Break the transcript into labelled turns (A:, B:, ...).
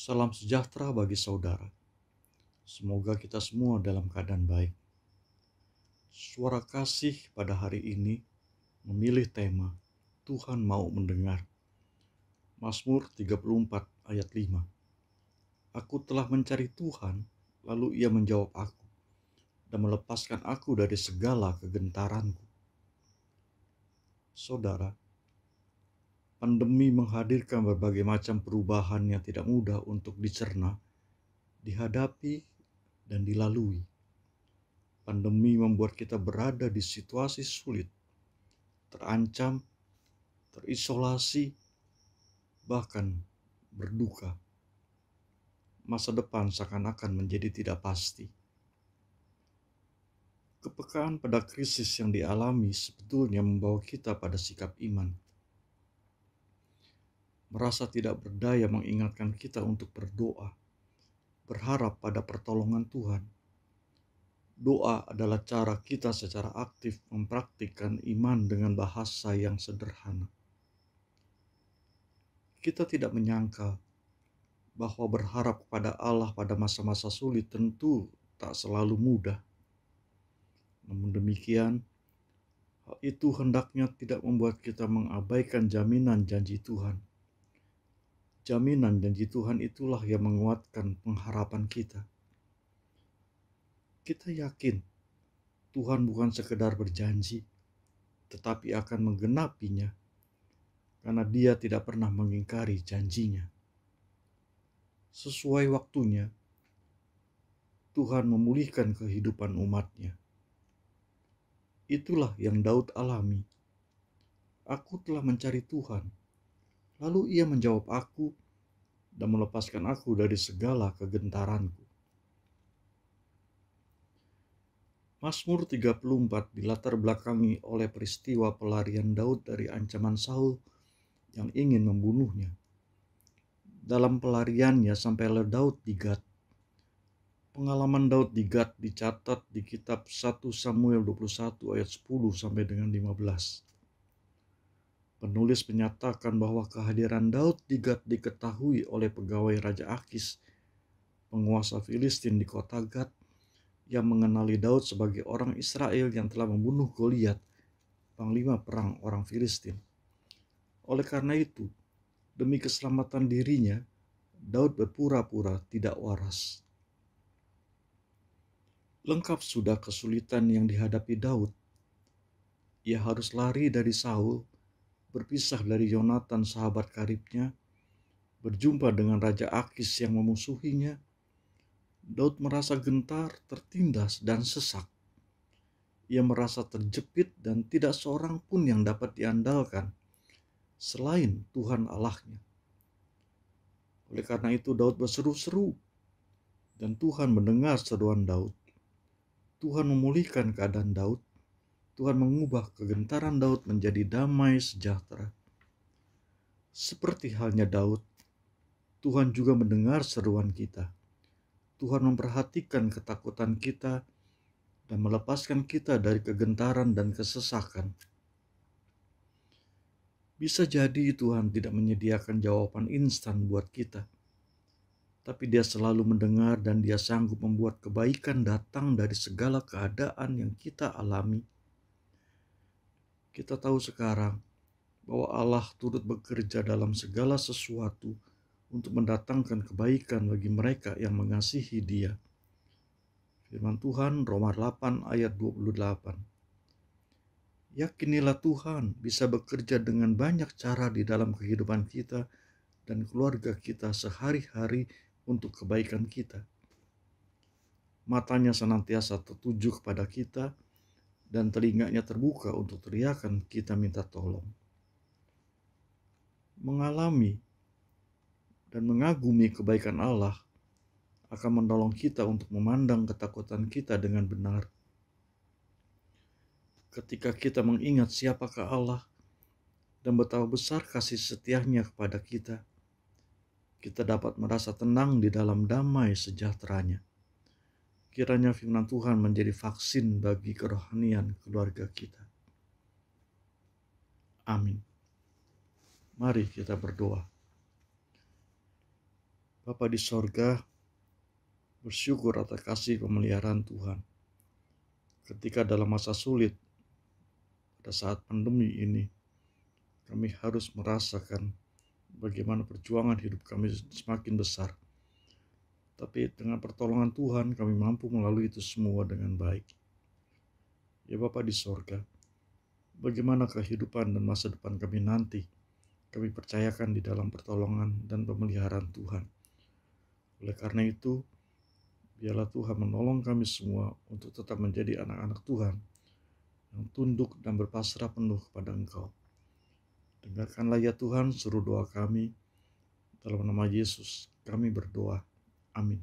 A: Salam sejahtera bagi saudara. Semoga kita semua dalam keadaan baik. Suara kasih pada hari ini memilih tema Tuhan mau mendengar. Mazmur 34 ayat 5. Aku telah mencari Tuhan, lalu Ia menjawab aku dan melepaskan aku dari segala kegentaranku. Saudara, pandemi menghadirkan berbagai macam perubahan yang tidak mudah untuk dicerna, dihadapi, dan dilalui. Pandemi membuat kita berada di situasi sulit, terancam, terisolasi, bahkan berduka. Masa depan seakan-akan menjadi tidak pasti. Kepekaan pada krisis yang dialami sebetulnya membawa kita pada sikap iman. Merasa tidak berdaya mengingatkan kita untuk berdoa, berharap pada pertolongan Tuhan. Doa adalah cara kita secara aktif mempraktikkan iman dengan bahasa yang sederhana. Kita tidak menyangka bahwa berharap kepada Allah pada masa-masa sulit tentu tak selalu mudah. Namun demikian, hal itu hendaknya tidak membuat kita mengabaikan jaminan janji Tuhan. Jaminan janji Tuhan itulah yang menguatkan pengharapan kita. Kita yakin Tuhan bukan sekedar berjanji, tetapi akan menggenapinya, karena Dia tidak pernah mengingkari janjinya. Sesuai waktunya, Tuhan memulihkan kehidupan umat-Nya. Itulah yang Daud alami. Aku telah mencari Tuhan, lalu Ia menjawab aku dan melepaskan aku dari segala kegentaranku. Mazmur 34 dilatar belakangi oleh peristiwa pelarian Daud dari ancaman Saul yang ingin membunuhnya. Dalam pelariannya sampailah Daud di Gad. Pengalaman Daud di Gad dicatat di kitab 1 Samuel 21 ayat 10 sampai dengan 15. Penulis menyatakan bahwa kehadiran Daud di Gad diketahui oleh pegawai Raja Akis, penguasa Filistin di kota Gad, yang mengenali Daud sebagai orang Israel yang telah membunuh Goliat, panglima perang orang Filistin. Oleh karena itu, demi keselamatan dirinya, Daud berpura-pura tidak waras. Lengkap sudah kesulitan yang dihadapi Daud. Ia harus lari dari Saul, berpisah dari Yonatan sahabat karibnya, berjumpa dengan Raja Akis yang memusuhinya. Daud merasa gentar, tertindas, dan sesak. Ia merasa terjepit dan tidak seorang pun yang dapat diandalkan selain Tuhan Allahnya. Oleh karena itu Daud berseru-seru dan Tuhan mendengar seruan Daud. Tuhan memulihkan keadaan Daud. Tuhan mengubah kegentaran Daud menjadi damai sejahtera. Seperti halnya Daud, Tuhan juga mendengar seruan kita. Tuhan memperhatikan ketakutan kita dan melepaskan kita dari kegentaran dan kesesakan. Bisa jadi Tuhan tidak menyediakan jawaban instan buat kita, tapi Dia selalu mendengar dan Dia sanggup membuat kebaikan datang dari segala keadaan yang kita alami. Kita tahu sekarang bahwa Allah turut bekerja dalam segala sesuatu untuk mendatangkan kebaikan bagi mereka yang mengasihi Dia. Firman Tuhan Roma 8 ayat 28. Yakinilah Tuhan bisa bekerja dengan banyak cara di dalam kehidupan kita dan keluarga kita sehari-hari untuk kebaikan kita. Matanya senantiasa tertuju kepada kita dan telinganya terbuka untuk teriakan kita minta tolong. Mengalami dan mengagumi kebaikan Allah akan menolong kita untuk memandang ketakutan kita dengan benar. Ketika kita mengingat siapakah Allah dan betapa besar kasih setianya kepada kita, kita dapat merasa tenang di dalam damai sejahteranya. Kiranya firman Tuhan menjadi vaksin bagi kerohanian keluarga kita. Amin. Mari kita berdoa. Bapa di sorga, bersyukur atas kasih pemeliharaan Tuhan. Ketika dalam masa sulit, pada saat pandemi ini, kami harus merasakan bagaimana perjuangan hidup kami semakin besar. Tapi dengan pertolongan Tuhan, kami mampu melalui itu semua dengan baik. Ya Bapa di sorga, bagaimana kehidupan dan masa depan kami nanti, kami percayakan di dalam pertolongan dan pemeliharaan Tuhan. Oleh karena itu, biarlah Tuhan menolong kami semua untuk tetap menjadi anak-anak Tuhan yang tunduk dan berpasrah penuh kepada Engkau. Dengarkanlah ya Tuhan seru doa kami, dalam nama Yesus kami berdoa. Amin.